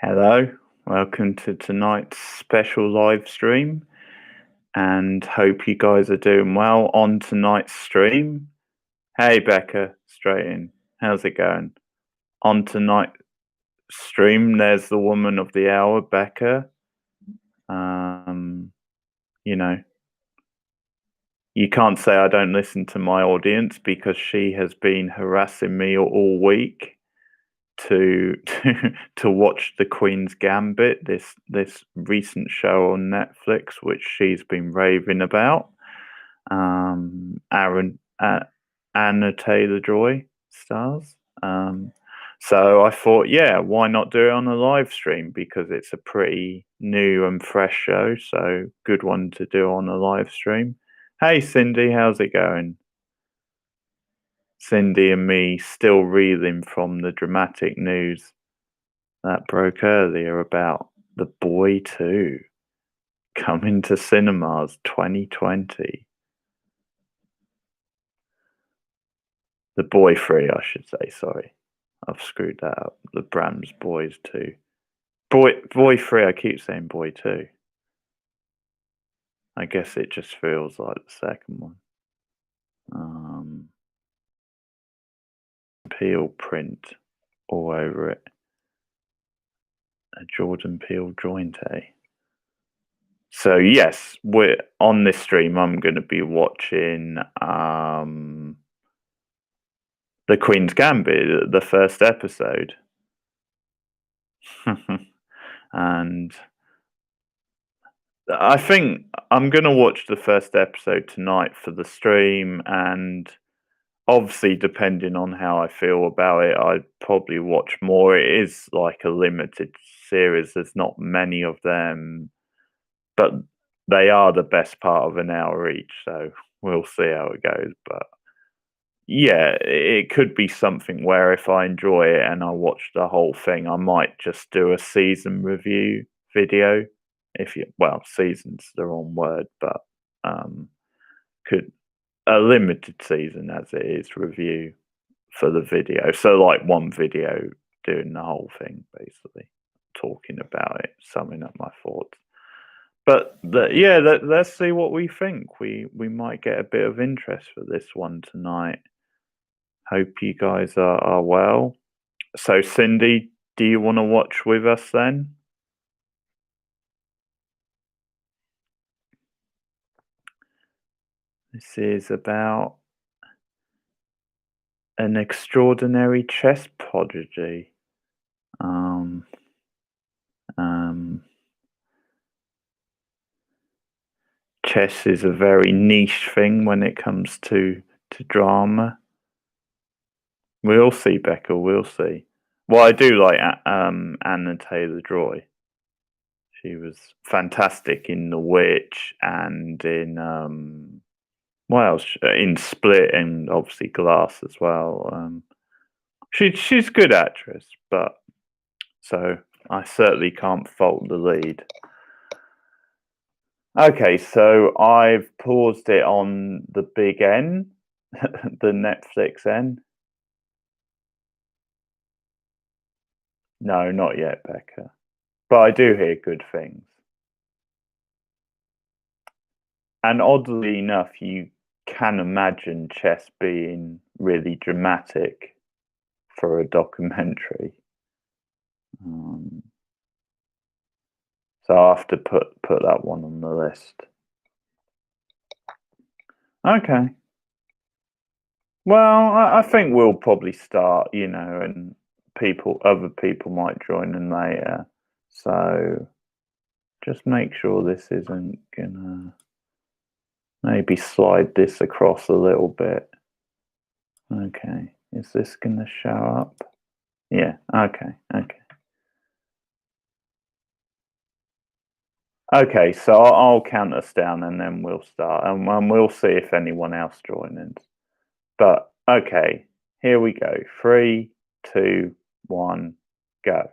Hello, welcome to tonight's special live stream, and hope you guys are doing well on tonight's stream. Hey Becca, straight in. How's it going? On tonight's stream, there's the woman of the hour, Becca. You know, you can't say I don't listen to my audience because she has been harassing me all week to to watch the Queen's Gambit, this recent show on Netflix, which she's been raving about. Anna Taylor-Joy stars. So I thought, yeah, why not do it on a live stream, because it's a pretty new and fresh show, so good one to do on a live stream. Hey Cindy, how's it going? Cindy and me still reeling from the dramatic news that broke earlier about The Boy 2 coming to cinemas 2020. The Boy 3, I should say, sorry. I've screwed that up. The Bram's Boys 2. Boy 3, I keep saying Boy 2. I guess it just feels like the second one. Peel print all over it. A Jordan Peele joint, eh? So yes, we're on this stream. I'm going to be watching the Queen's Gambit, the first episode, and I think I'm going to watch the first episode tonight for the stream, and obviously, depending on how I feel about it, I'd probably watch more. It is like a limited series. There's not many of them, but they are the best part of an hour each. So we'll see how it goes. But yeah, it could be something where if I enjoy it and I watch the whole thing, I might just do a season review video. Season's the wrong word, but could a limited season as it is review for the video. So like one video doing the whole thing, basically talking about it, summing up my thoughts. But let's see what we think. We might get a bit of interest for this one tonight. Hope you guys are well. So Cindy, do you want to watch with us then? This is about an extraordinary chess prodigy. Chess is a very niche thing when it comes to drama. We'll see, Becca. We'll see. Well, I do like Anna Taylor-Joy. She was fantastic in The Witch and in in Split, and obviously Glass as well. She's a good actress, but so I certainly can't fault the lead. Okay, so I've paused it on the big N, the Netflix N. No, not yet, Becca. But I do hear good things. And oddly enough, you can imagine chess being really dramatic for a documentary. So I'll have to put that one on the list. Okay. Well, I think we'll probably start, and other people might join in later. So just make sure this isn't gonna maybe slide this across a little bit. Okay. Is this gonna show up? Yeah. Okay. Okay, so I'll count us down and then we'll start, and we'll see if anyone else joins. But okay, here we go. 3, 2, 1, go.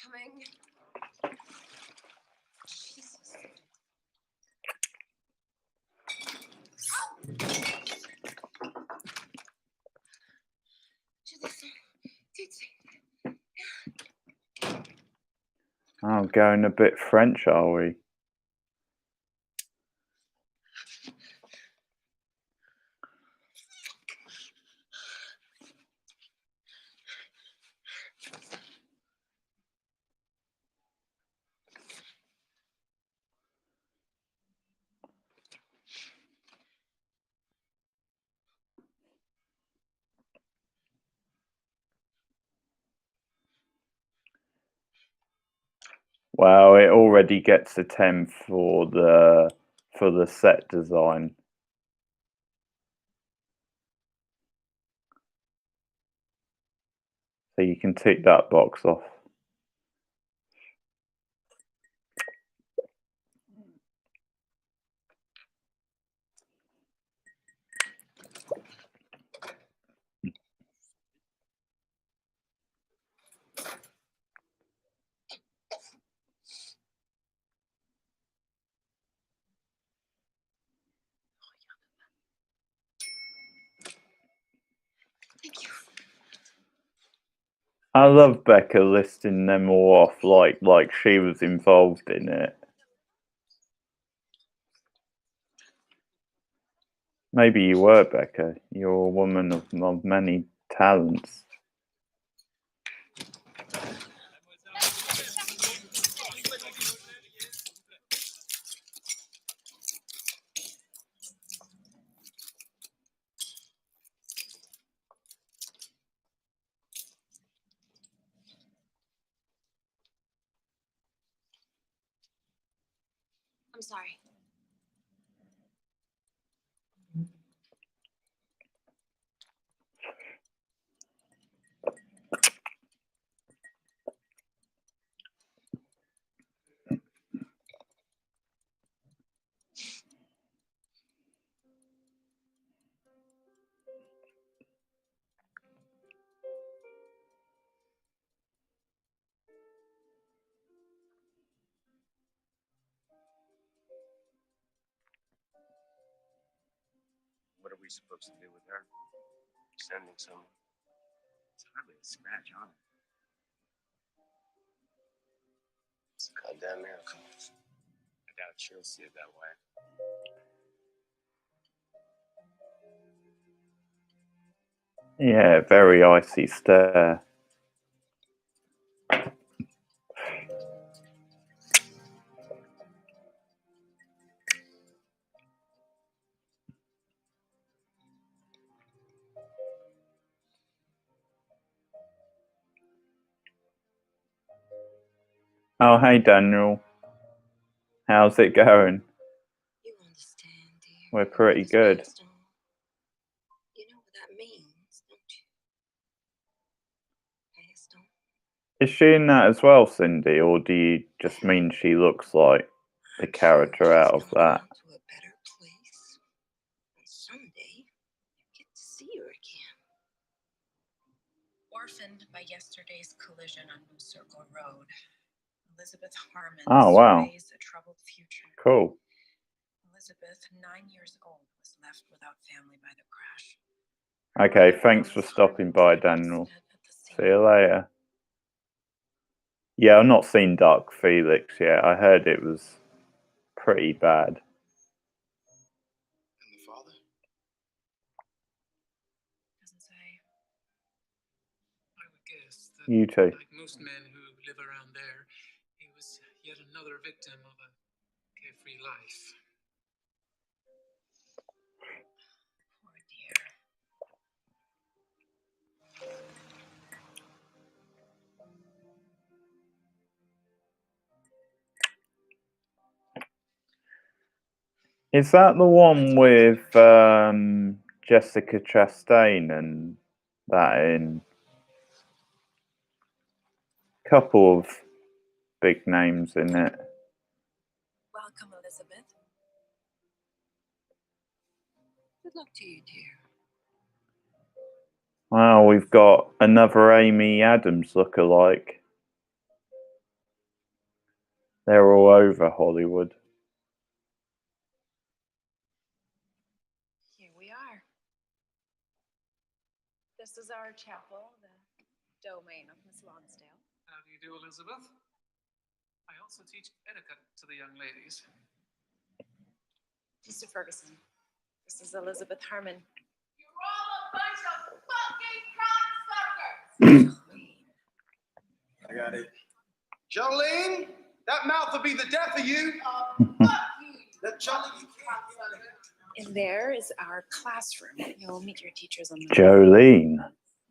coming. Jesus. Oh, going a bit French, are we? Wow, it already gets a 10 for the set design. So you can tick that box off. Thank you. I love Becca listing them all off like she was involved in it. Maybe you were, Becca. You're a woman of many talents. I'm sorry. What are we supposed to do with her? Sending some. It's hardly a scratch on it. It's a goddamn miracle. I doubt she'll see it that way. Yeah, very icy stare. Oh, hey, Daniel. How's it going? You understand, dear. We're pretty good. You know what that means, don't you? Passed on. Is she in that as well, Cindy, or do you just mean she looks like the character out of that? To a better place. And someday you get to see her again. Orphaned by yesterday's collision on New Circle Road, Elizabeth Harmon Oh, wow. surveys a troubled future. Cool. Elizabeth, 9 years old, was left without family by the crash. Okay, thanks for stopping by, Daniel. See you later. Yeah, I've not seen Dark Felix yet. I heard it was pretty bad. And the father? Doesn't say. I would guess that, You too. like most men who live around there, he was yet another victim of a carefree life. Poor dear. Is that the one with Jessica Chastain and that in? Couple of big names in it. Welcome, Elizabeth. Good luck to you, dear. Wow, we've got another Amy Adams lookalike. They're all over Hollywood. Here we are. This is our chapel, the domain of Miss Lonsdale. How do you do, Elizabeth? I also teach etiquette to the young ladies. Mr. Ferguson, this is Elizabeth Harmon. You're all a bunch of fucking cocksuckers! I got it. Jolene, that mouth will be the death of you. Fuck you, That Jolene, you can't. And there is our classroom. You'll meet your teachers on the Jolene.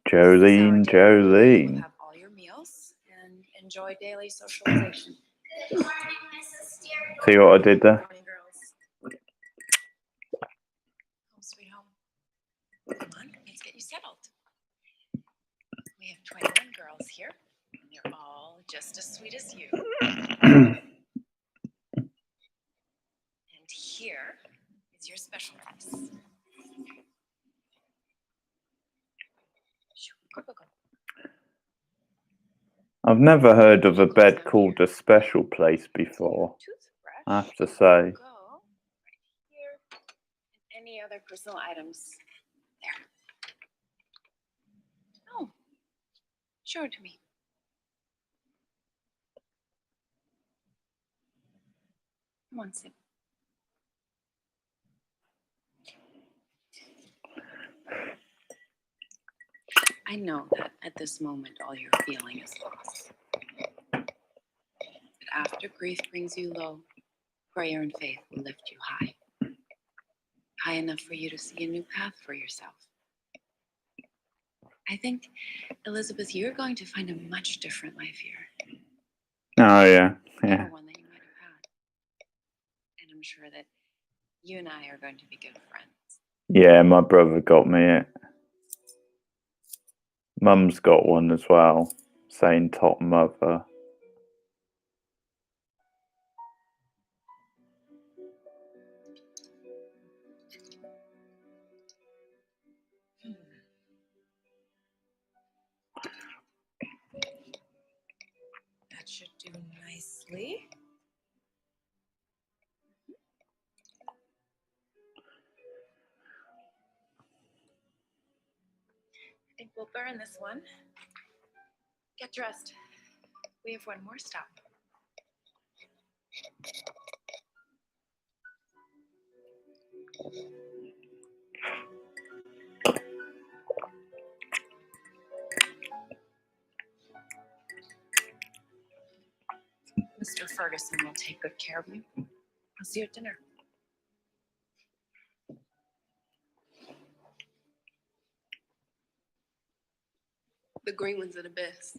Jolene, This is our dinner. Jolene. You'll have all your meals and enjoy daily socialization. Good morning, Mrs. Steer. See what I did there? Morning, girls. Home sweet home. Come on, let's get you settled. We have 21 girls here, and they're all just as sweet as you. And here is your special place. Go, go, go. I've never heard of a bed called a special place before, Toothbrush. I have to say. Go right here. And any other personal items there. Oh, show it to me. Come on, sit. I know that at this moment all you're feeling is loss. But after grief brings you low, prayer and faith will lift you high. High enough for you to see a new path for yourself. I think, Elizabeth, you're going to find a much different life here. Oh, yeah. Than Yeah. the one that you might have had. And I'm sure that you and I are going to be good friends. Yeah, my brother got me it. Mum's got one as well, saying top mother. That should do nicely. I think we'll burn this one. Get dressed. We have one more stop. Mr. Ferguson will take good care of you. I'll see you at dinner. The green ones are the best.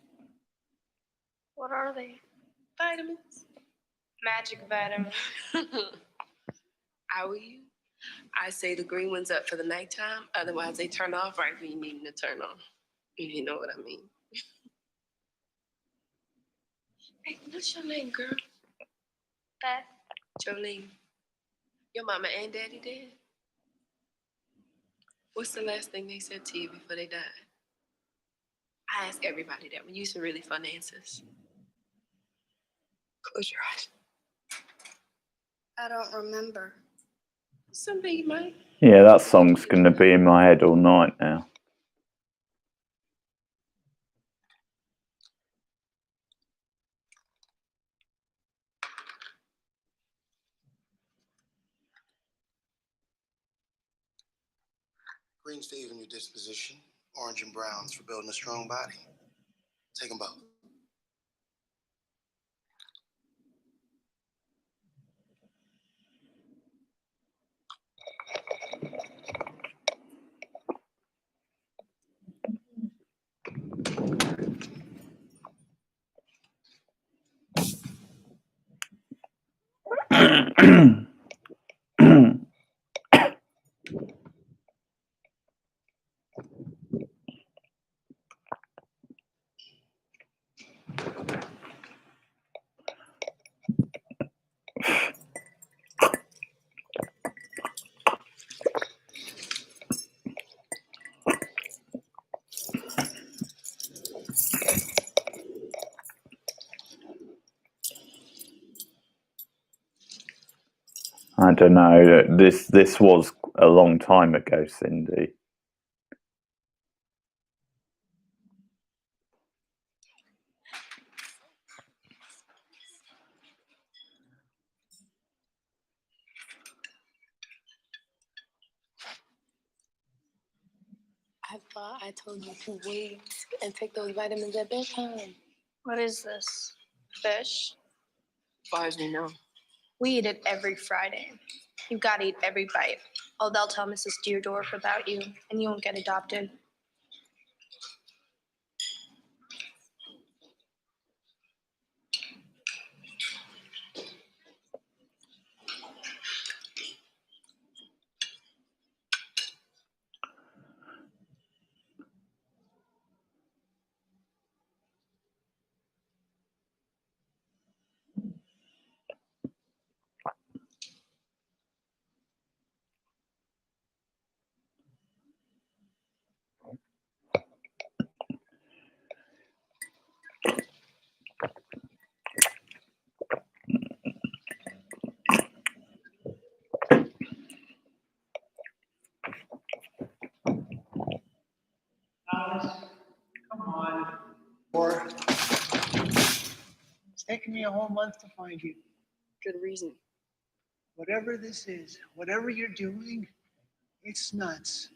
What are they? Vitamins. Magic vitamins. I will you. I say the green ones up for the nighttime. Otherwise, they turn off right when you need them to turn on. If you know what I mean. Hey, what's your name, girl? Beth. Jolene. Your mama and daddy dead? What's the last thing they said to you before they died? I ask everybody that. We use some really fun answers. Close your eyes. I don't remember. Someday you might. Yeah, that song's going to be in my head all night now. Green's to even your disposition. Orange and brown's for building a strong body. Take them both. I don't know. This was a long time ago, Cindy. I thought I told you to wait and take those vitamins at bedtime. What is this? Fish? As far as we know. We eat it every Friday. You've got to eat every bite. Oh, they'll tell Mrs. Deardorff about you, and you won't get adopted. Alice, come on. Or it's taken me a whole month to find you. Good reason. Whatever this is, whatever you're doing, it's nuts,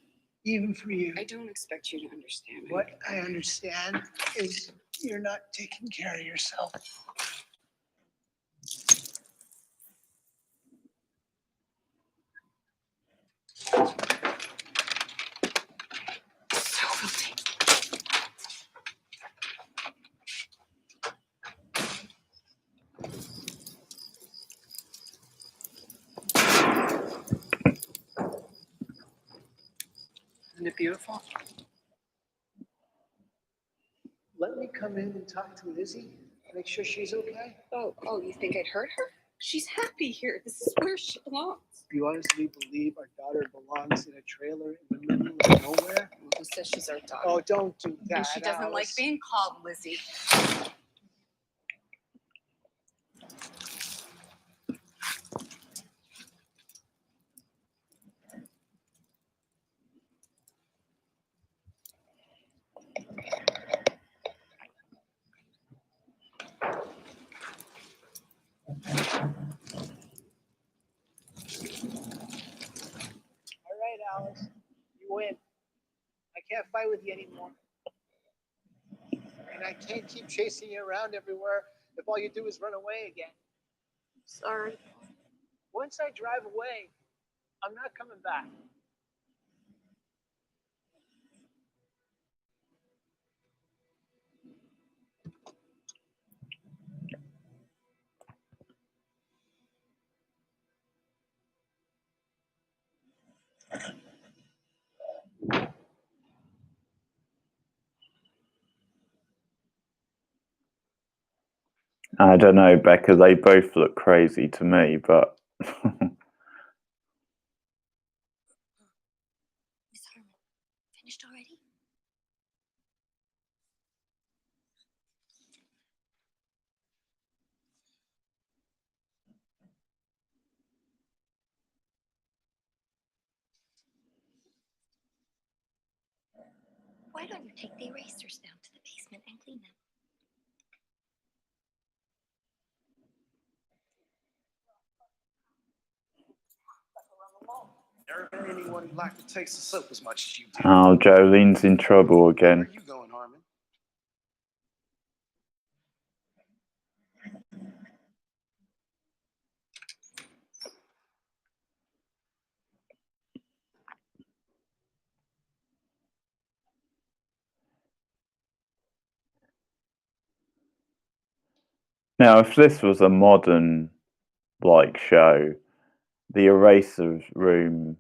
even for you. I don't expect you to understand. What I understand is you're not taking care of yourself. Isn't it beautiful? Let me come in and talk to Lizzie, make sure she's okay. Oh, you think I'd hurt her? She's happy here. This is where she belongs. You honestly believe our daughter belongs in a trailer in the middle of nowhere? Who says she's our daughter? Oh, don't do that. And she doesn't like Alice. being called Lizzie. All right, Alice, you win. I can't fight with you anymore. And I can't keep chasing you around everywhere if all you do is run away again. Sorry. Once I drive away, I'm not coming back. I don't know, Becca. They both look crazy to me, but Miss Harmon, finished already? Why don't you take the erasers down to the basement and clean them? Never been anyone who liked the taste of soap as much as you do. oh, Jolene's in trouble Where again. are you going, Harmon? Now, if this was a modern show, the eraser room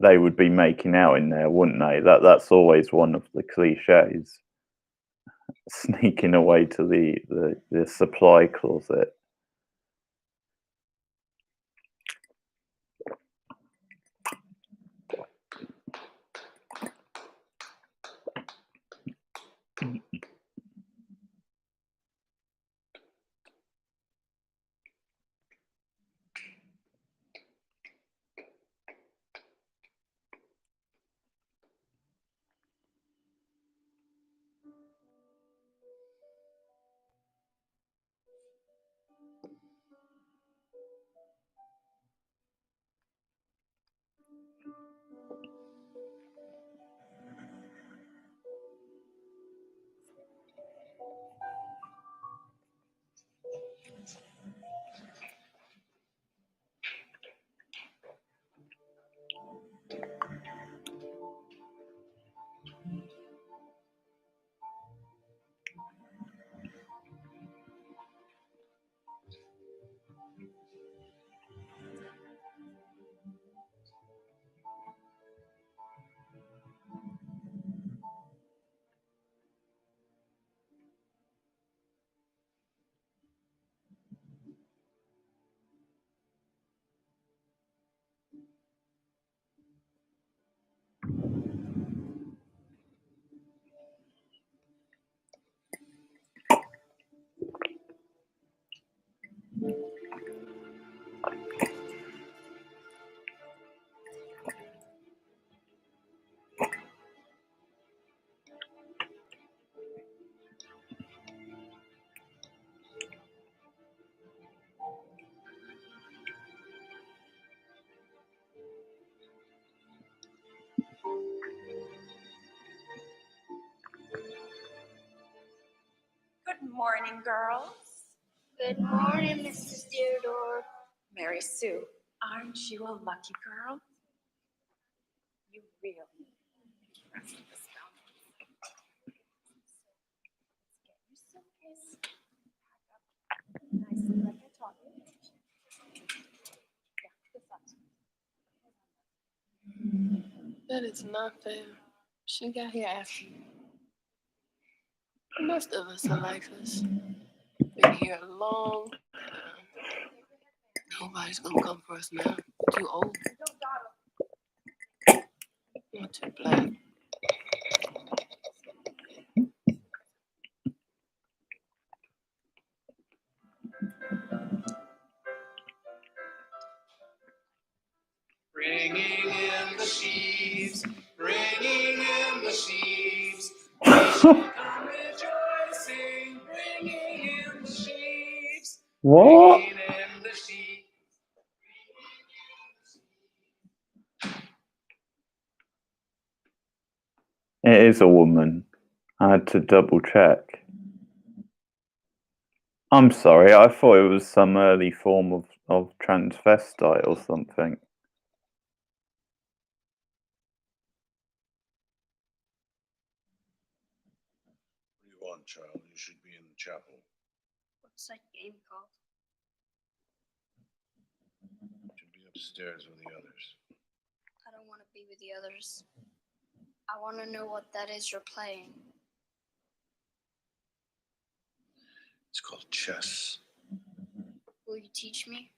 they would be making out in there, wouldn't they? That's always one of the cliches. Sneaking away to the supply closet. Good morning, girls. Good morning, Mrs. Deardor. Mary Sue, aren't you a lucky girl? You really impressed this mountain. Get your suitcase, pack up nicely like I taught you. Yeah, this up. That is not fair. She got here after you. Most of us are like this. Been here a long time. Nobody's gonna come for us now. We're too old. Not too black. Bringing in the sheaves, bringing in the sheaves. We shall come rejoicing, bringing in the sheaves. What? Bringing in the sheaves. It is a woman. I had to double check. I'm sorry, I thought it was some early form of transvestite or something. What do you want, child? You should be in the chapel. What's that game called? You should be upstairs with the others. I don't want to be with the others. I want to know what that is you're playing. It's called chess. Will you teach me?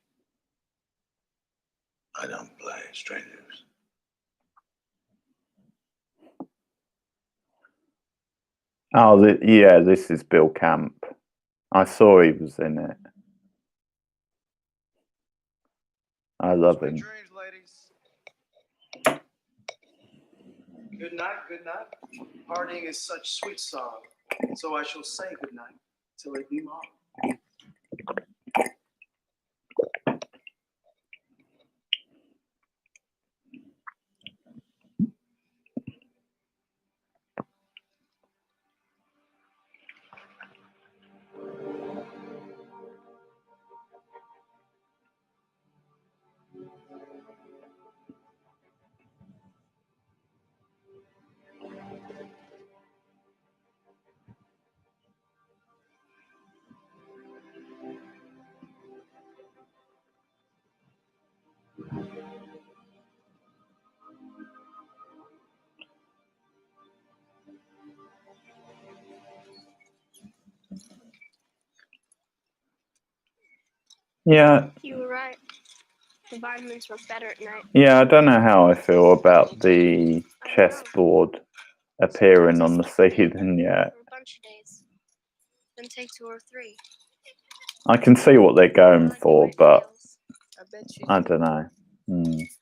I don't play strangers. Oh, yeah, this is Bill Camp. I saw he was in it. I love him. Dreams, ladies. Good night, good night. Partying is such sweet song, so I shall say good night till it be morn. Yeah, You were right. The vitamins were better at night. yeah, I don't know how I feel about the chessboard appearing on the ceiling yet. For a bunch of days. Then take 2 or 3. I can see what they're going for, but I bet you I don't know.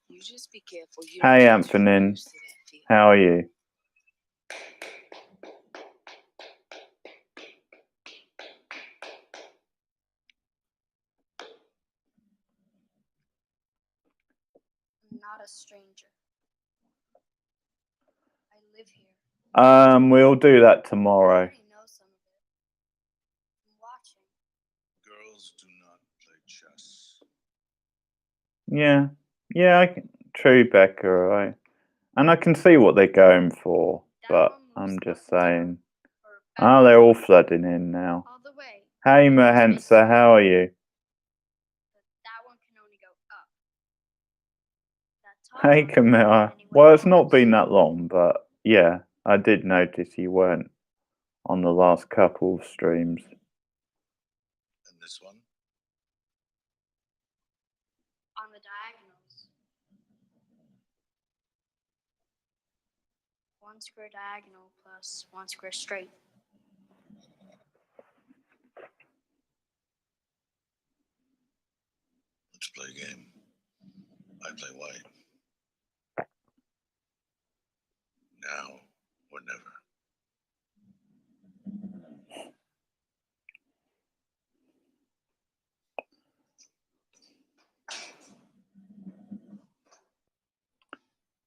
You just be careful. You Hey, don't Anthony. used to that feeling. How are you? I'm not a stranger. I live here. We'll do that I tomorrow. already know some of it. I'm watching. Girls do not play chess. Yeah, true, Becca, right? And I can see what they're going for, but I'm just saying. Oh, they're all flooding in now. All the way. Hey, Mahensa, how are you? That one can only go up. That top Hey, one Camilla. can Well, it's anywhere not been else. that long, but yeah, I did notice you weren't on the last couple of streams. And this one? On the diagonals. 1 square diagonal plus 1 square straight. Let's play a game. I play white. Now or never.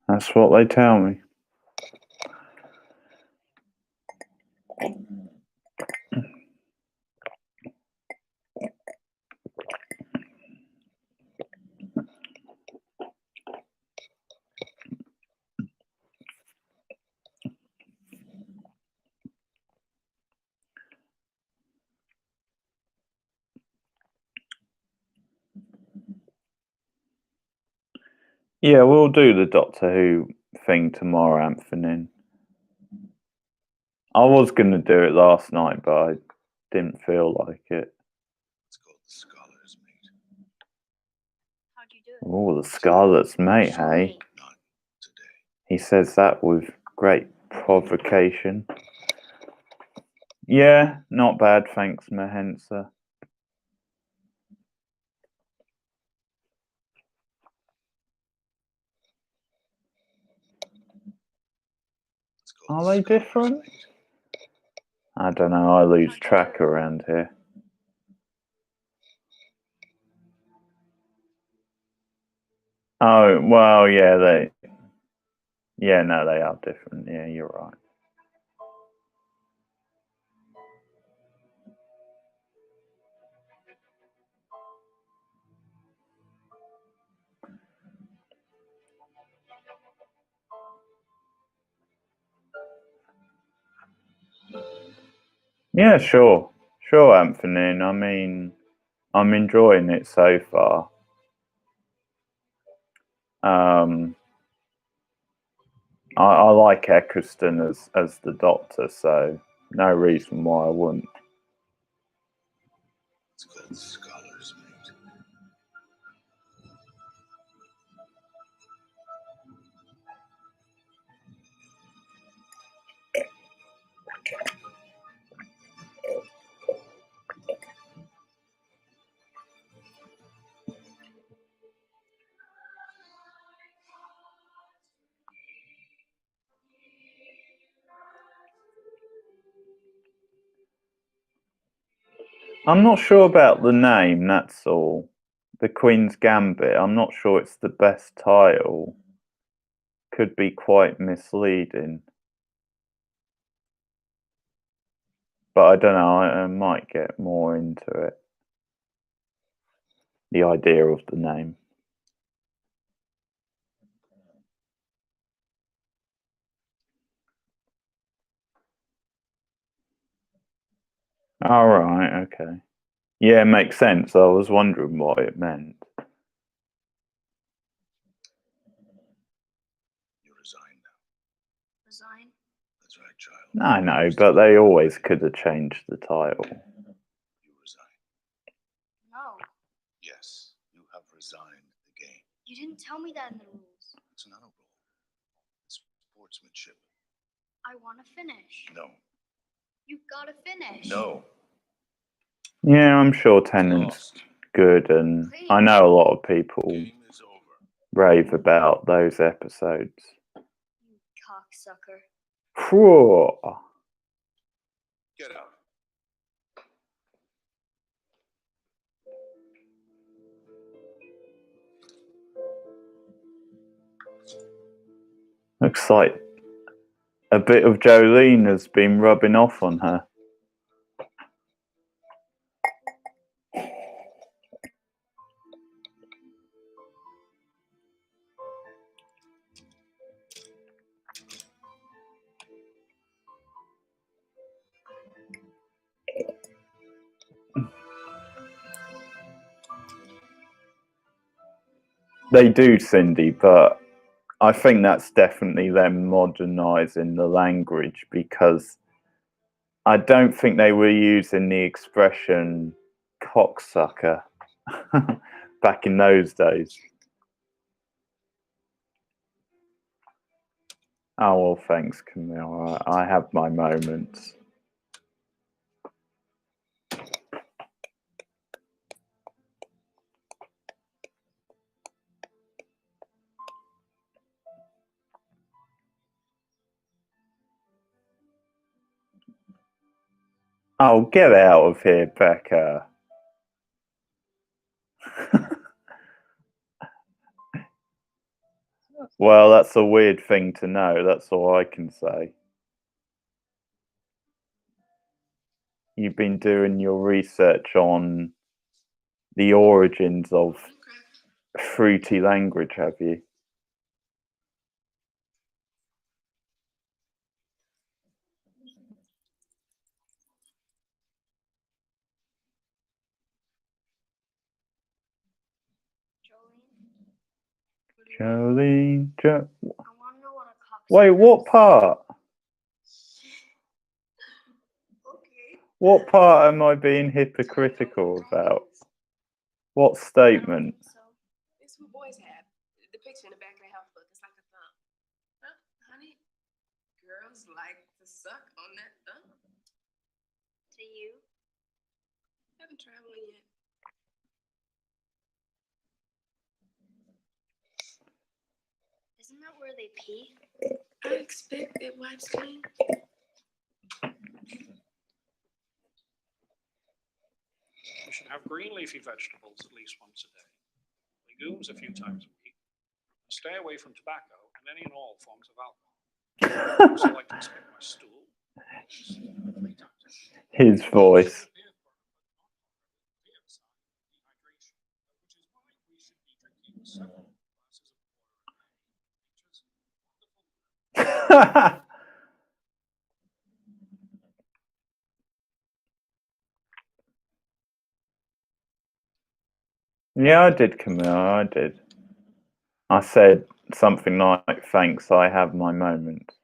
That's what they tell me. Yeah, we'll do the Doctor Who thing tomorrow, Anthony. I was going to do it last night, but I didn't feel like it. It's called the Scholar's Mate. How'd you do it? Oh, the Scarlet's Mate, hey? Not today. He says that with great provocation. Yeah, not bad, thanks, Mahensa. Are they different? I don't know, I lose track around here. Oh, well, yeah, yeah, no, they are different. Yeah, you're right. Yeah, sure. Sure, Anthony. I mean, I'm enjoying it so far. I like Eccleston as the Doctor, so no reason why I wouldn't. It's called the Scholar's Mate. I'm not sure about the name, that's all. The Queen's Gambit. I'm not sure it's the best title. Could be quite misleading. But I don't know, I might get more into it. The idea of the name. All right, okay. Yeah, makes sense. I was wondering what it meant. You resign now. Resign? That's right, child. I know, but they always could have changed the title. You resign. No. Yes, you have resigned the game. You didn't tell me that in the rules. It's not a rule. It's sportsmanship. I want to finish. No. You've got to finish. No. Yeah, I'm sure Tennant's good, and I know a lot of people Game is over. rave about those episodes. You cocksucker. Whew. Get out. Looks like a bit of Jolene has been rubbing off on her. They do, Cindy, but I think that's definitely them modernizing the language, because I don't think they were using the expression cocksucker back in those days. Oh, well, thanks, Camille. I have my moments. Oh, get out of here, Becca. Well, that's a weird thing to know. That's all I can say. You've been doing your research on the origins of fruity language, have you? Jolene, I want to know what a cock Wait, what part? Okay. What part am I being hypocritical about? What statement? It's what boys have. The picture in the back of the house book. It's like a thumb. Huh, honey? Girls like to suck on that thumb. Do you? Haven't tried one yet. Isn't that where they pee? I expect it wipes clean. You should have green leafy vegetables at least once a day, legumes a few times a week, and stay away from tobacco and any and all forms of alcohol. I also like to inspect my stool. His voice. Yeah, I did, Camilla, I did. I said something like, thanks, I have my moments.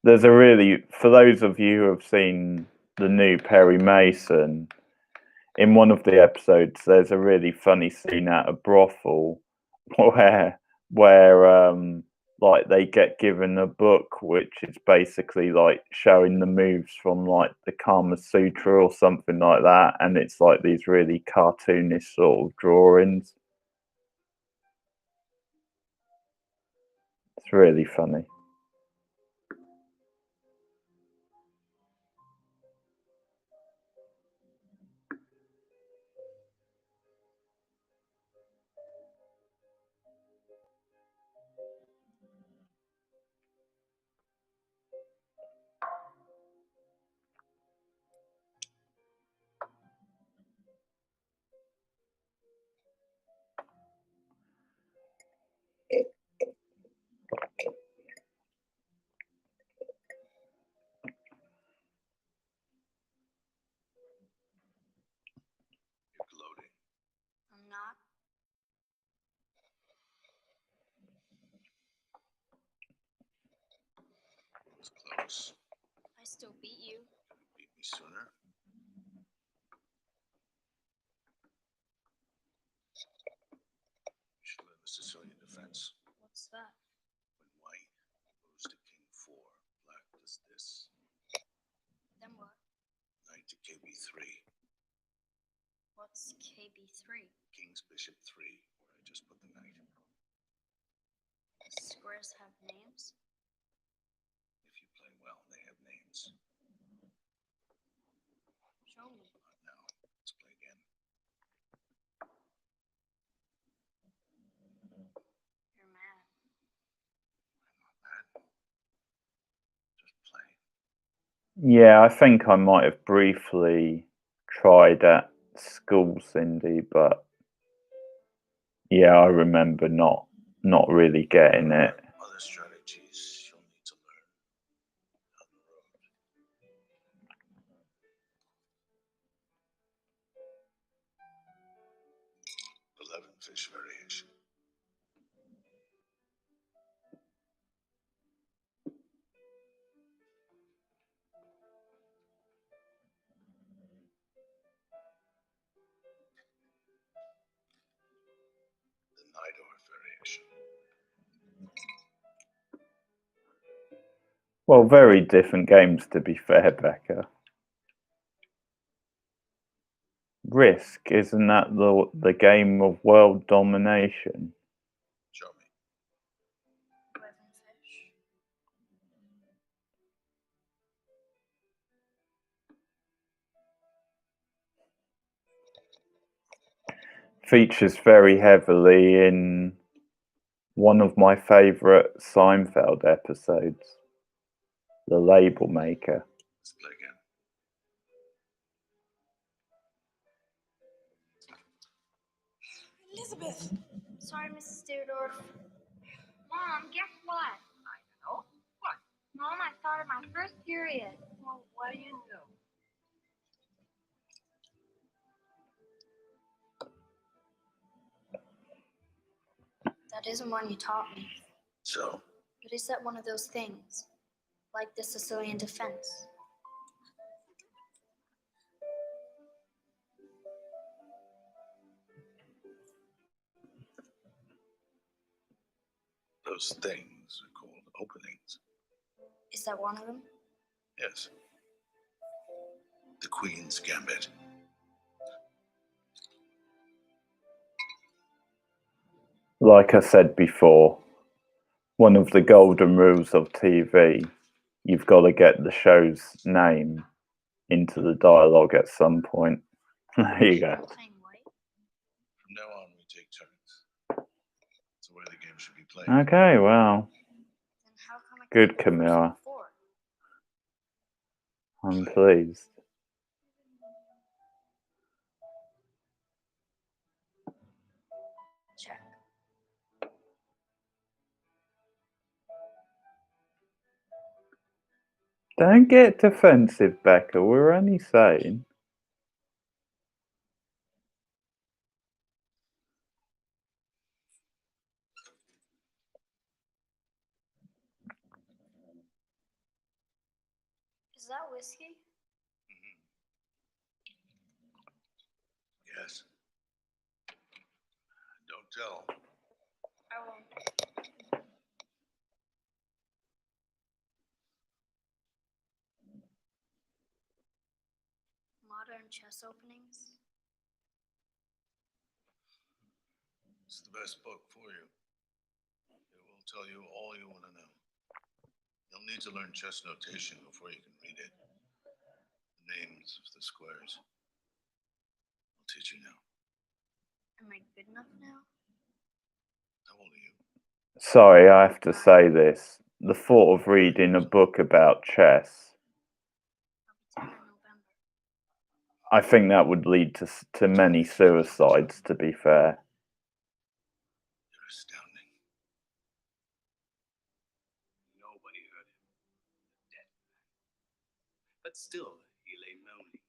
There's a really, for those of you who have seen the new Perry Mason, in one of the episodes, there's a really funny scene at a brothel where like they get given a book which is basically like showing the moves from like the Kama Sutra or something like that, and it's like these really cartoonish sort of drawings. It's really funny. You're gloating. I'm not. It was close. I still beat you. Beat me sooner. You should learn the Sicilian defense. What's that? When white goes to king 4, black does this. Then what? Knight to KB3. What's KB3? King's bishop 3, where I just put the knight. Squares have names? If you play well, they have names. Show me. Not now. Let's play again. You're mad. I'm not mad. Just play. Yeah, I think I might have briefly tried at school, Cindy, but yeah, I remember not really getting it. Other strategies you'll need to learn down the road. 11 fish variation. The Nidor variation. Well, very different games, to be fair, Becca. Risk, isn't that the game of world domination? Show me. 11 fish. Features very heavily in one of my favourite Seinfeld episodes, The Label Maker. Let's play again. Elizabeth! Sorry, Mrs. Deardorff. Mom, guess what? I know. What? Mom, I started my first period. Well, what do you do? isn't one you taught me. So, But is that one of those things? Like the Sicilian defense? those things are called openings. Is that one of them? Yes. The Queen's Gambit. Like I said before, one of the golden rules of TV, you've got to get the show's name into the dialogue at some point. There you go. From now on, we take turns. That's the way the game should be played. Okay, well, good, Camilla. I'm pleased. Check. Don't get defensive, Becca. We're only saying. Is that whiskey? Yes. Don't tell. I won't. Modern chess openings? It's the best book for you. It will tell you all you want to know. You'll need to learn chess notation before you can read it. The names of the squares. I'll teach you now. Am I good enough now? How old are you? Sorry, I have to say this. The thought of reading a book about chess, I think that would lead to many suicides, to be fair. You're astounding. Nobody heard him. Dead man. But still, he lay moaning.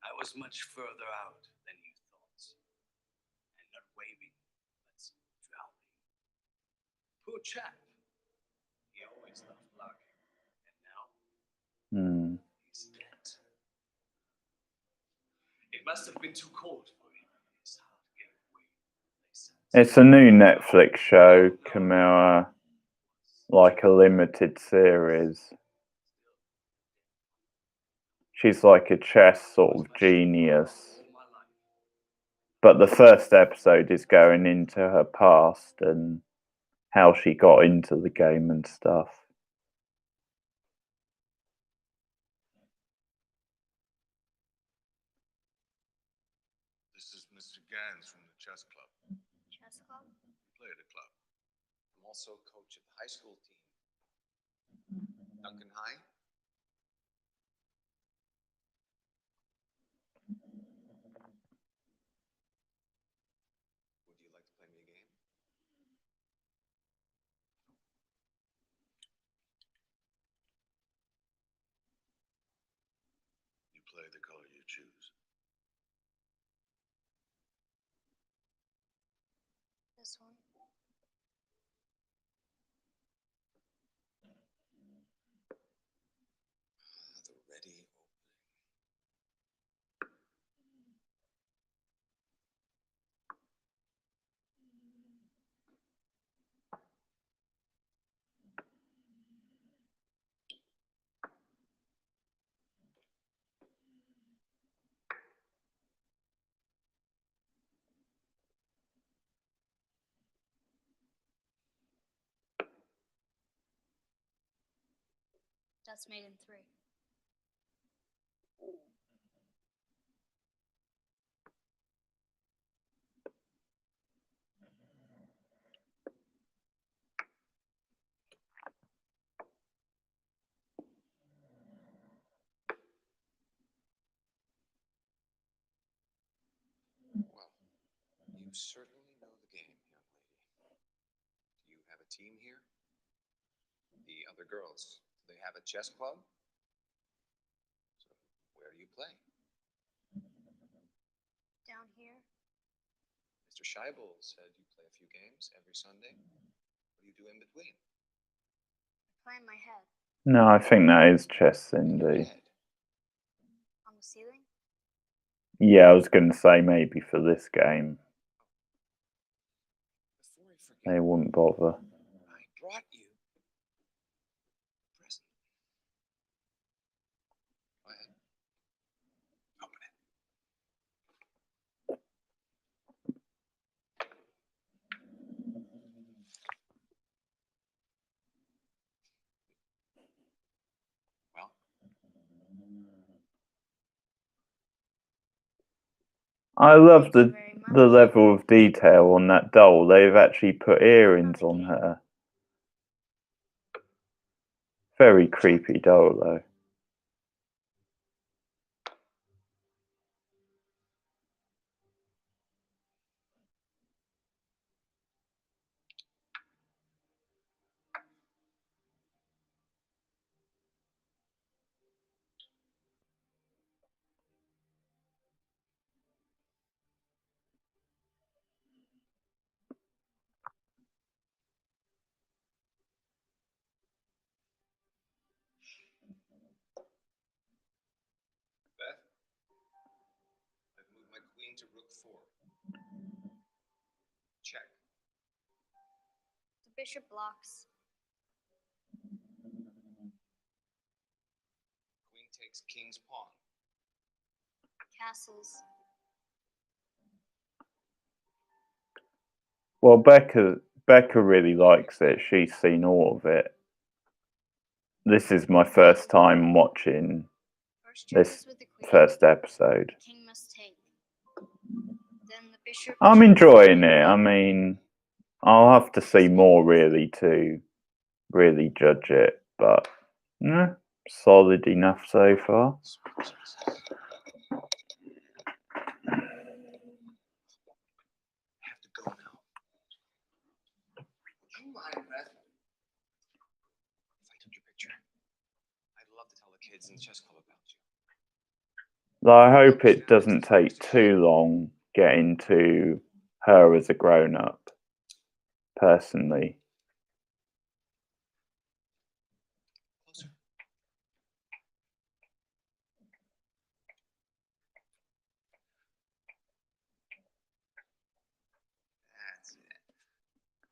I was much further out than you thought. And not waving, but drowning. Poor chap. He always loved luck. And now, he's dead. It must have been too cold for him. His heart gave way. It's a new Netflix show, Camilla, like a limited series. She's like a chess sort of genius. But the first episode is going into her past and how she got into the game and stuff. This is Mr. Gans from the chess club. Chess club? You play at a club. I'm also coach of the high school team. Duncan High? Would you like to play me a game? You play the color you choose. This one. The ready opening. That's made in 3. Well, you certainly know the game, young lady. Do you have a team here? The other girls, do they have a chess club? So, where do you play? Down here? Mr. Mr. Scheibel said you play a few games every Sunday. What do you do in between? Play in my head. No, I think that is chess, Cindy. On the ceiling? Yeah, I was going to say maybe for this game. They wouldn't bother. I brought you a present. Go ahead. Open it. Well, I love the level of detail on that doll. They've actually put earrings on her. Very creepy doll, though. Beth, I've moved my queen to rook 4. Check. The bishop blocks. Queen takes king's pawn. Castles. Well, Becca really likes it. She's seen all of it. This is my first time watching this first episode. King must take. Then the bishop. I'm enjoying it. I mean, I'll have to see more really to really judge it, but solid enough so far. Kids in the chess club about you. Though I hope it doesn't take too long getting to her as a grown-up, personally. Closer. That's it.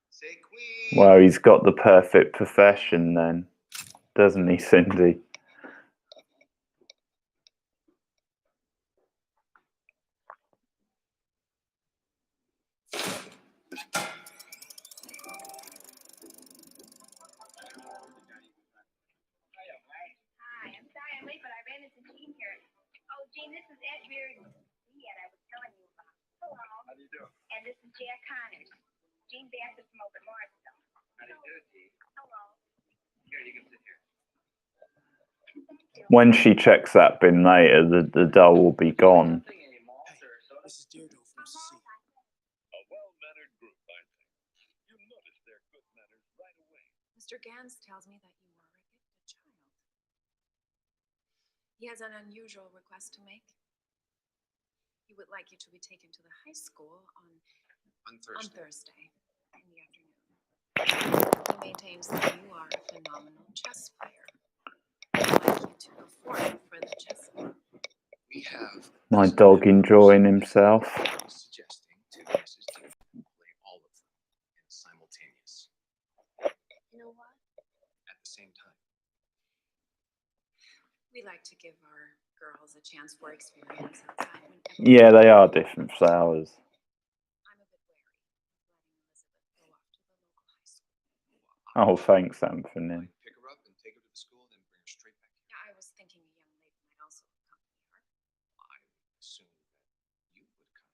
Say queen. Well, he's got the perfect profession then, doesn't he, Cindy? Hi, I'm sorry I'm late, but I ran into Jean here. Oh, Jean, this is Ed Beard I was telling you about. Hello. How do you do? And this is Jack Connors. Jean Bassett from Open Morrisville. How do you do, Jean? Hello. Here, you can sit here. When she checks that bin later, the doll will be gone. This is Deirdre from CC. A well-mannered group, I think. You notice their good manners right away. Mr. Gans tells me that you are a gifted child. He has an unusual request to make. He would like you to be taken to the high school on Thursday in the afternoon. He maintains that you are a phenomenal chess player. He would like you to perform for the chess club. We have My dog enjoying himself. suggesting to Mrs. Deirdre play all of them in simultaneous. You know what? At the same time. We like to give our girls a chance for experience outside whenever. Yeah, they are different flowers. I'm a bit wary of letting Elizabeth go off to the local high school. Oh, thanks, Anthony. Pick her up and take her to the school, then bring her straight back here. Yeah, I was thinking a young lady might also accompany her. I assumed that you would come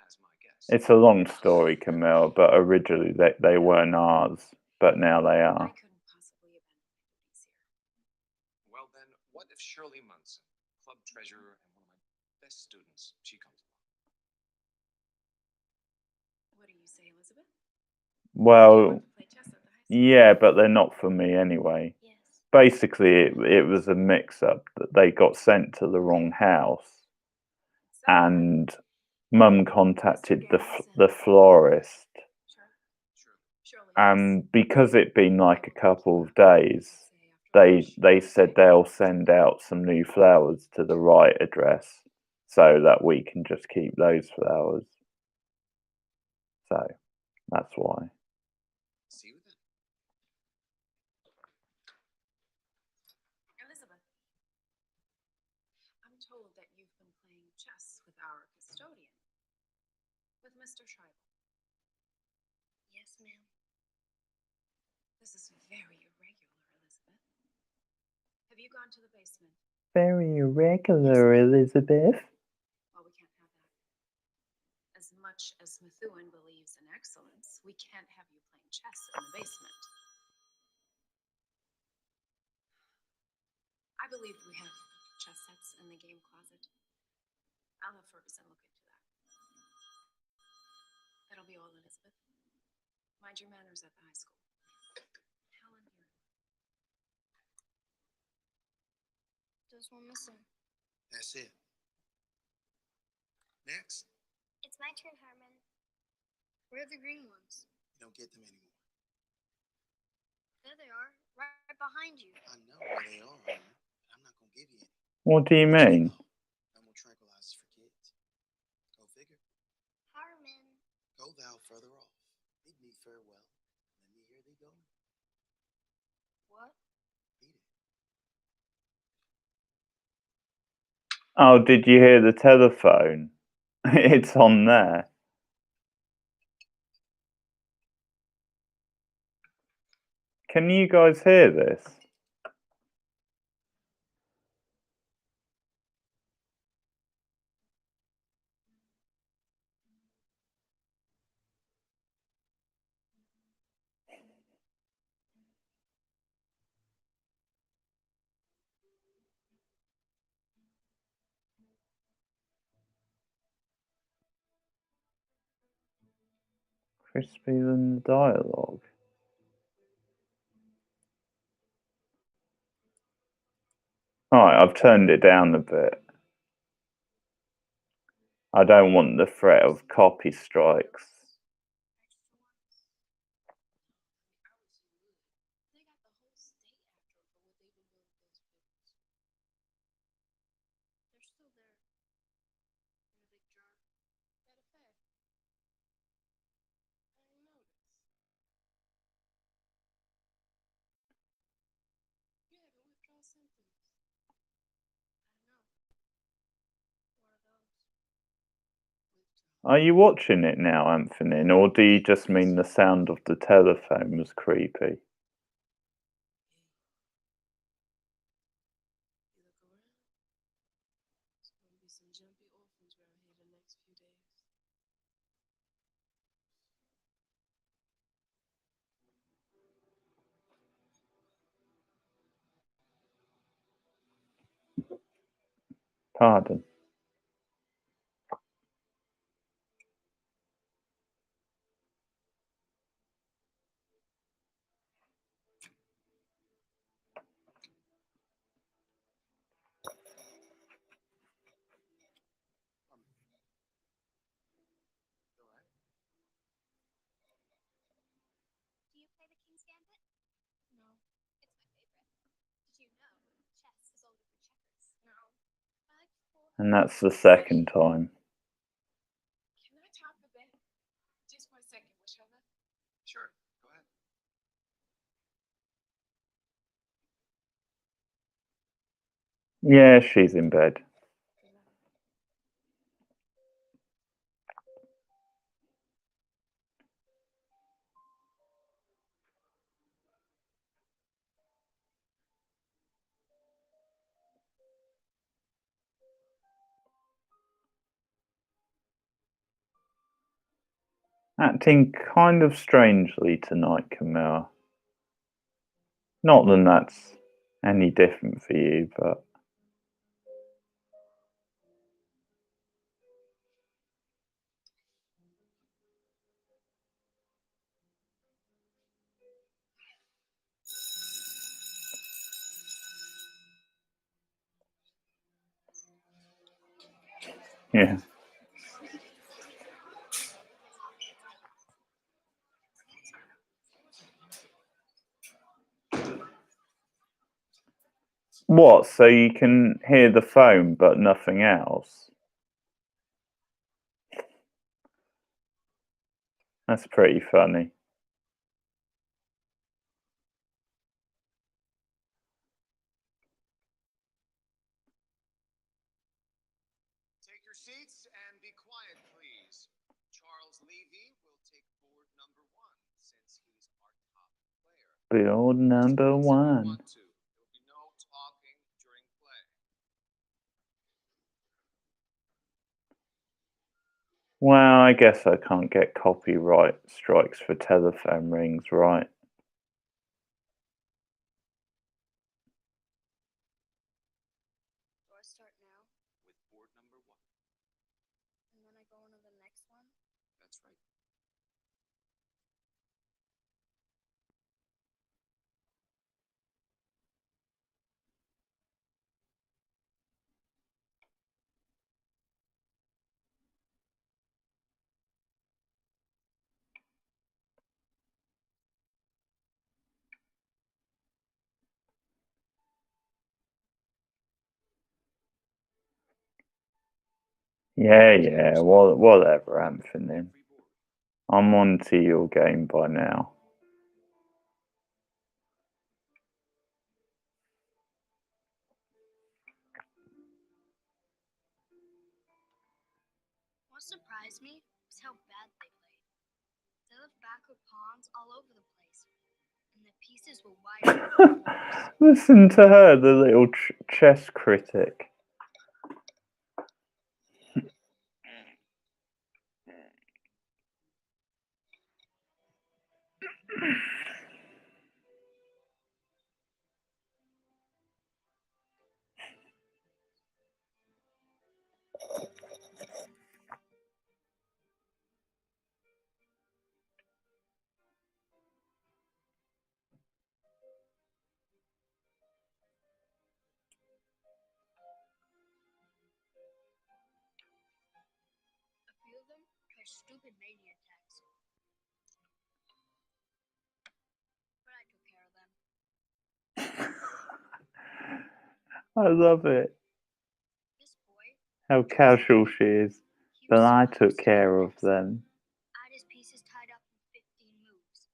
as my guest. It's a long story, Camille, but originally they weren't ours, but now they are. I couldn't possibly abandon my duties here. Well then, what if Shirley Munson, club treasurer and one of my best students, she comes along? What do you say, Elizabeth? Well, Play chess at the high school? yeah, but they're not for me anyway. Yes. Basically, it was a mix-up that they got sent to the wrong house, and Mum contacted the florist, and because it'd been like a couple of days, they said they'll send out some new flowers to the right address so that we can just keep those flowers. So that's why. See you then. Elizabeth, I'm told that you've been playing chess with our custodian, with Mr. Scheibel. Yes, ma'am. This is very irregular, Elizabeth. Have you gone to the basement? Very irregular, Elizabeth. Well, we can't have that. As much as Methuen believes in excellence, we can't have you playing chess in the basement. I believe we have chess sets in the game closet. I'll have Ferguson look into that. That'll be all, Elizabeth. Mind your manners at the high school. Helen here. There's one missing. That's it. Next. It's my turn, Herman. Where are the green ones? You don't get them anymore. There they are, right behind you. I know where they are, but I'm not gonna give you any. What do you mean? No more tranquilizers for kids. Go figure. Herman. Go thou further off. Bid me farewell. Let me hear thee go. What? Beat it. Oh, did you hear the telephone? It's on there. Can you guys hear this? Crispy than the dialogue. Alright, I've turned it down a bit. I don't want the threat of copy strikes. They got the whole state after them for what they've been doing with those pictures. They're still there. In a big jar. Matter of fact, I didn't notice. You having withdrawal symptoms. I know. One of those. Are you watching it now, Anthony, or do you just mean the sound of the telephone was creepy? You look around. There's going to be some jumpy orphans around here the next few days. Pardon. Do you play the King's Gambit? No. It's my favorite. Did you know chess is older than checkers? No. I like And that's the second time. Can I talk to Ben? Just for a second, Wishella? Sure. Go ahead. Yeah, she's in bed. Acting kind of strangely tonight, Camilla. Not that that's any different for you, but... Yeah. What? So you can hear the phone but nothing else? That's pretty funny. Take your seats and be quiet, please. Charles Levy will take board number 1 since he's our top player. Board number 1. There will be no talking during play. Well, I guess I can't get copyright strikes for telephone rings, right? Do I start now? With board number 1. And then I go into the next one? That's right. Yeah, whatever, Anthony. I'm on to your game by now. What surprised me was how bad they played. They left backward pawns all over the place, and the pieces were wide. Listen to her, the little chess critic. A few of them try stupid mania attacks. But I took care of them. I love it. This boy, How casual she is. But I took care of them. I had his pieces tied up in 15 moves.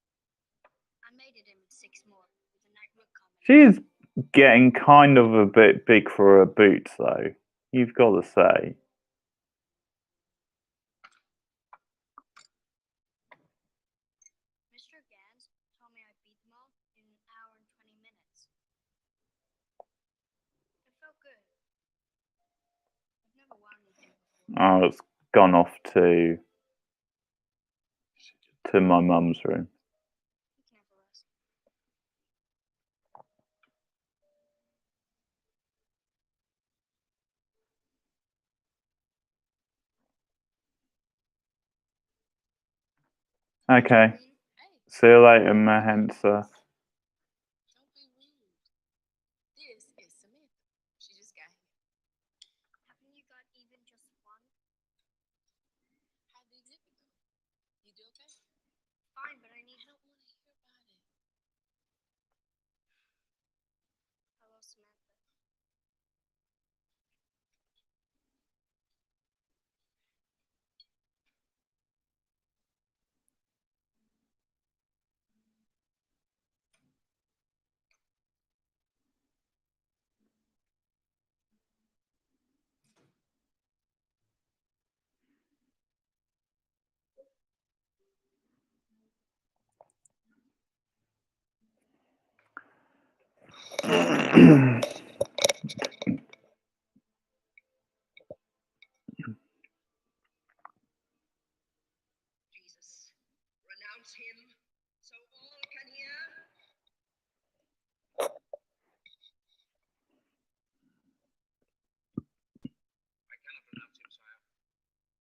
I mated him in 6 more with a knight rook combination. She's getting kind of a bit big for her boots, though. You've got to say. Mr. Gans told me I beat them all in an hour and 20 minutes. It felt good. I've never won anything before. Oh, it's gone off to my mum's room. You can have a rest. Okay. See you later, Mahensa. Don't be rude. This is Samantha. She just got here. Haven't you got even just one? How'd the exhibit go? You do okay? Fine, but I need I don't want to hear about it. Hello, Samantha. Jesus, renounce him so all can hear. I cannot renounce him, sire.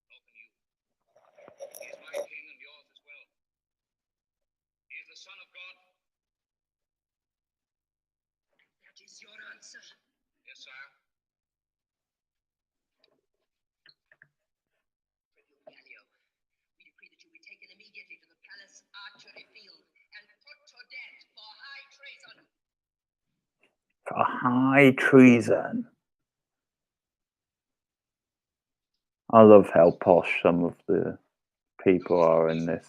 Nor can you. He is my king and yours as well. He is the Son of God. That is your answer. Yes, sire. Galileo, we decree that you be taken immediately to the palace archery field and put to death for high treason. For high treason. I love how posh some of the people are in this.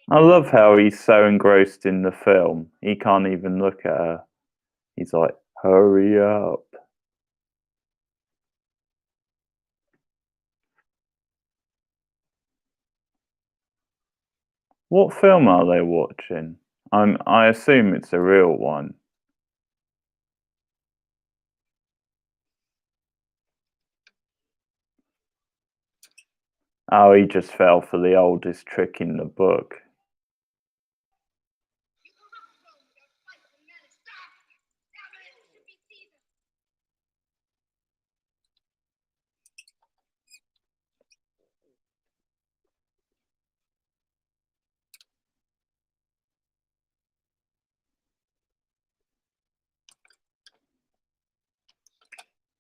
I love how he's so engrossed in the film, he can't even look at her. He's like, hurry up. What film are they watching? I assume it's a real one. Oh, he just fell for the oldest trick in the book.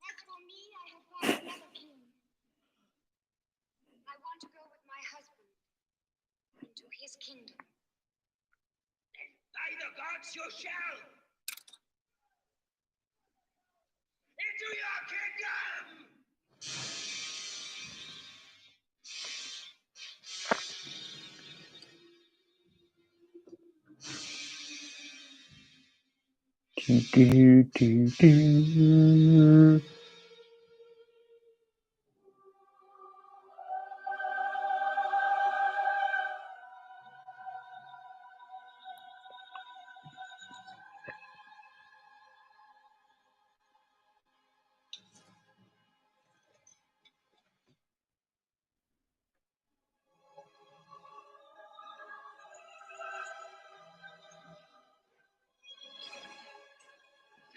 As for me, I have found another king. I want to go with my husband into his kingdom. By the gods you shall! Into your kingdom! Do, do, do.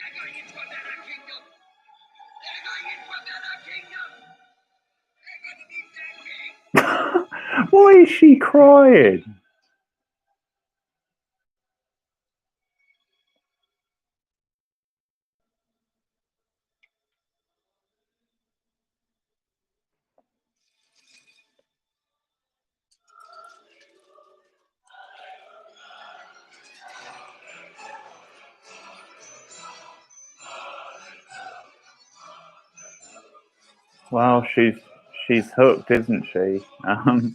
They're going into another kingdom! They're going into another kingdom! They're going to be dead king! Why is she crying? Well, she's hooked, isn't she? I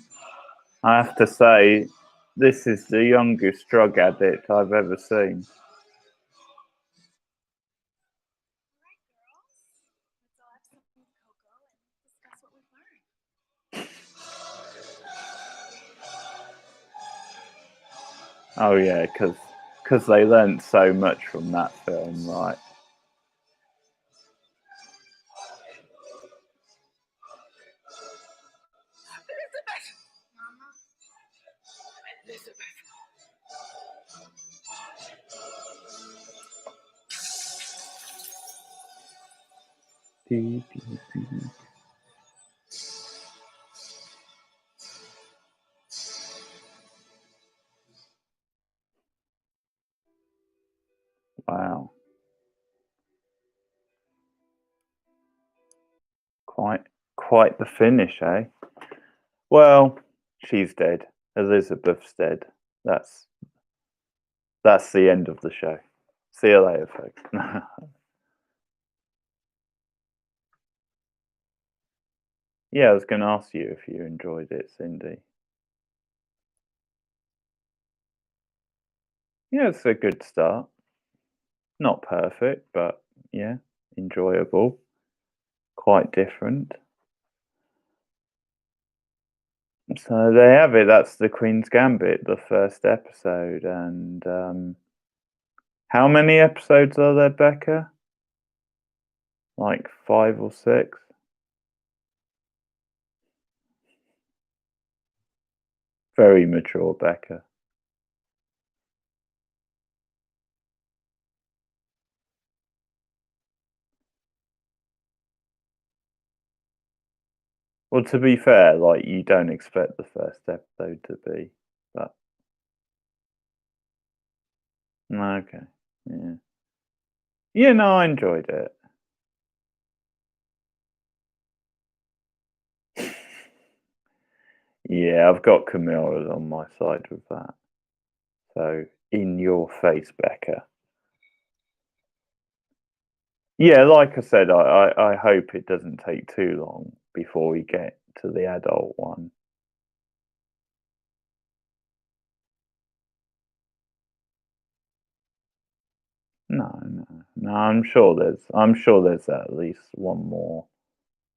have to say, this is the youngest drug addict I've ever seen. Oh yeah, because they learnt so much from that film, right? Wow. Quite the finish, eh? Well, she's dead. Elizabeth's dead. That's the end of the show. See you later, folks. Yeah, I was going to ask you if you enjoyed it, Cindy. Yeah, it's a good start. Not perfect, but yeah, enjoyable. Quite different. So there you have it. That's the Queen's Gambit, the first episode. And how many episodes are there, Becca? Like 5 or 6? Very mature, Becca. Well, to be fair, like, you don't expect the first episode to be, but okay, yeah. Yeah, no, I enjoyed it. Yeah, I've got Camilla on my side with that. So, in your face, Becca. Yeah, like I said, I hope it doesn't take too long before we get to the adult one. No. I'm sure there's at least one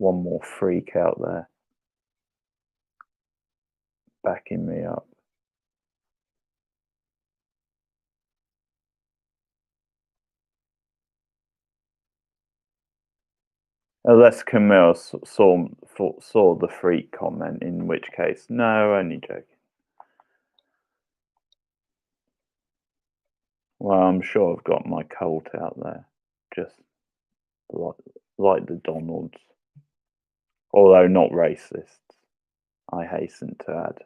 more freak out there backing me up. Unless Camille saw the freak comment, in which case, no, only joking. Well, I'm sure I've got my cult out there, just like the Donalds, although not racists, I hasten to add.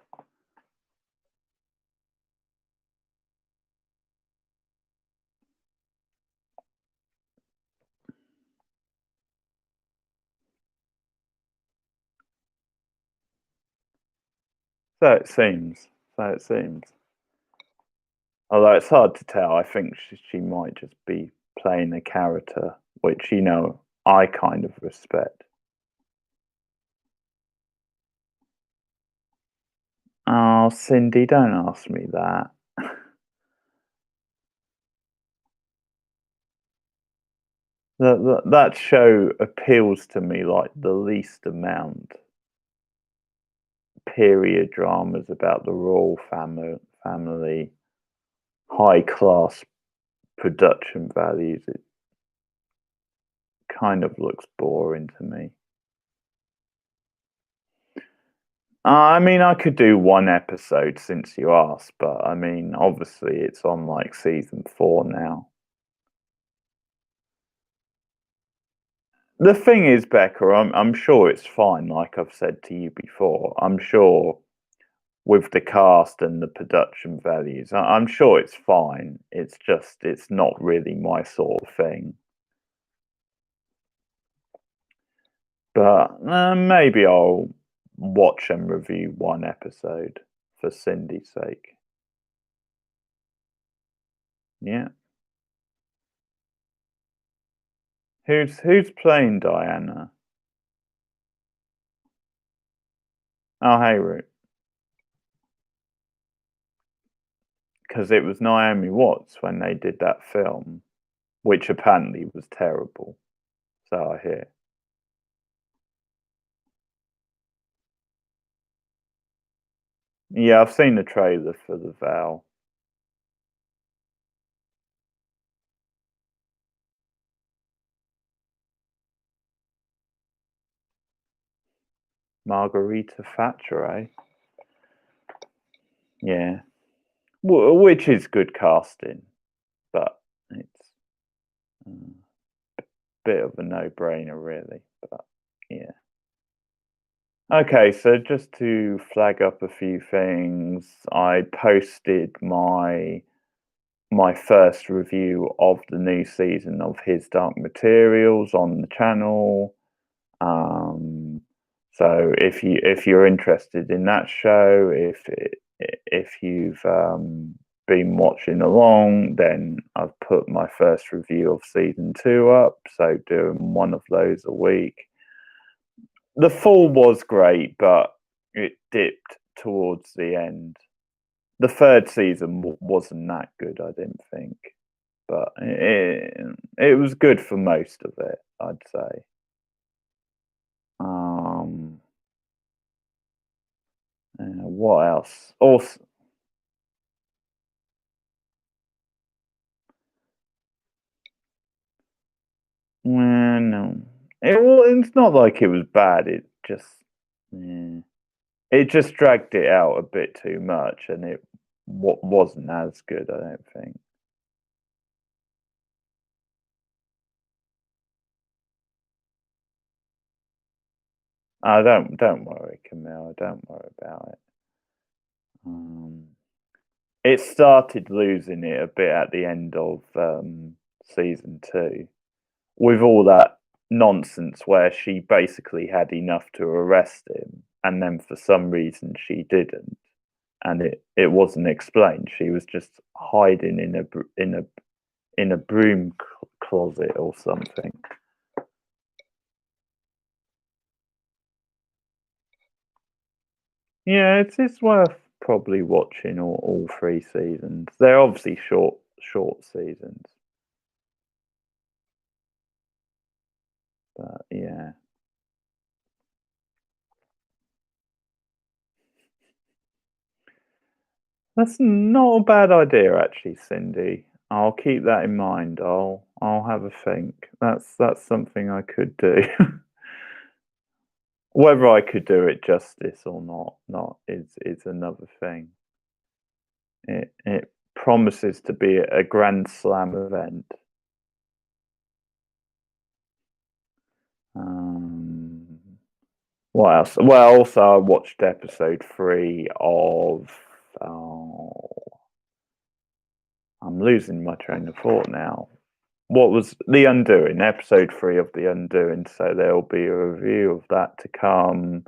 So it seems. Although it's hard to tell, I think she might just be playing a character, which, I kind of respect. Oh, Cindy, don't ask me that. That show appeals to me like the least amount. Period dramas about the royal family, high class production values. It kind of looks boring to me. I mean, I could do one episode since you asked, but I mean, obviously it's on like season 4 now. The thing is, Becca, I'm sure it's fine. Like I've said to you before, I'm sure with the cast and the production values, I'm sure it's fine. It's just it's not really my sort of thing. But maybe I'll watch and review one episode for Cindy's sake. Yeah. Who's playing Diana? Oh, hey, Root. Because it was Naomi Watts when they did that film, which apparently was terrible. So I hear. Yeah, I've seen the trailer for The Vow. Margarita Thatcher, eh? Yeah. Which is good casting, but it's a bit of a no-brainer, really. But yeah. Okay, so just to flag up a few things, I posted my first review of the new season of His Dark Materials on the channel. So if you're interested in that show, if you've been watching along, then I've put my first review of season 2 up. So doing one of those a week. The fall was great, but it dipped towards the end. The third season wasn't that good, I didn't think, but it was good for most of it, I'd say. What else? Also, no, it's not like it was bad. It just, it just dragged it out a bit too much, and it wasn't as good, I don't think. Don't worry, Camille. Don't worry about it. It started losing it a bit at the end of season 2, with all that nonsense where she basically had enough to arrest him, and then for some reason she didn't, and it wasn't explained. She was just hiding in a broom closet or something. Yeah, it's worth probably watching all 3 seasons. They're obviously short seasons. But yeah. That's not a bad idea actually, Cindy. I'll keep that in mind. I'll have a think. That's something I could do. Whether I could do it justice or not is another thing. It promises to be a grand slam event. What else? Well, also I watched episode 3 of. I'm losing my train of thought now. What was The Undoing? Episode 3 of The Undoing. So there'll be a review of that to come,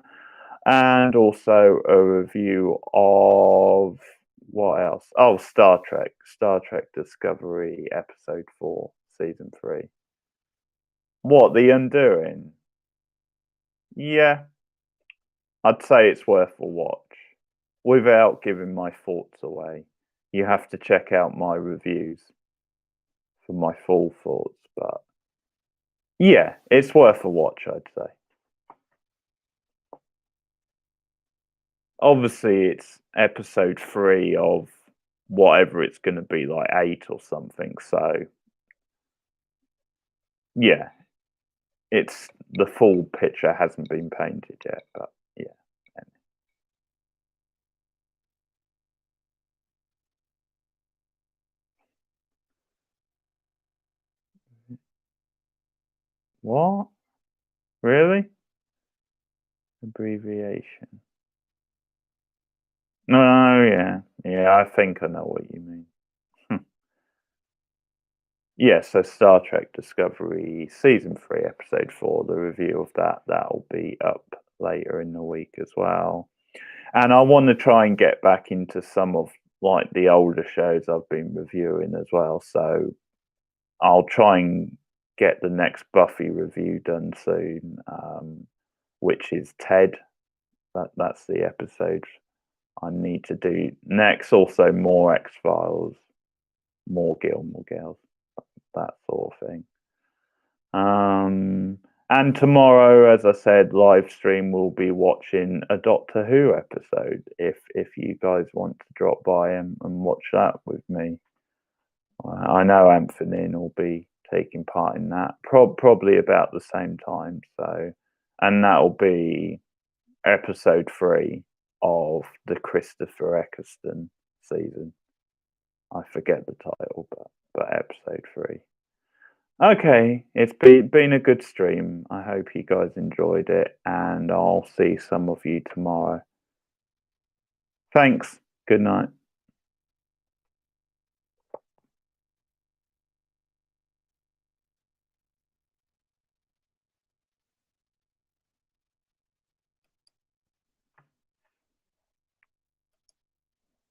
and also a review of what else? Oh, Star Trek Discovery, episode 4, season 3. What, The Undoing? Yeah, I'd say it's worth a watch. Without giving my thoughts away, you have to check out my reviews for my full thoughts. But yeah, it's worth a watch, I'd say. Obviously, it's episode 3 of whatever it's going to be, like 8 or something. So yeah, it's the full picture hasn't been painted yet, but yeah. What? Really? Abbreviation. No, yeah, I think I know what you mean. Yeah, so Star Trek Discovery season 3, episode 4, the review of that'll be up later in the week as well. And I want to try and get back into some of like the older shows I've been reviewing as well. So I'll try and get the next Buffy review done soon, which is Ted. That's the episode I need to do next. Also, more X-Files, more Gilmore Girls, that sort of thing. And tomorrow, as I said, live stream will be watching a Doctor Who episode. If you guys want to drop by and watch that with me, I know Anthony will be taking part in that, probably about the same time. So, and that'll be episode 3 of the Christopher Eccleston season. I forget the title, but episode 3. Okay, it's been a good stream. I hope you guys enjoyed it, and I'll see some of you tomorrow. Thanks. Good night.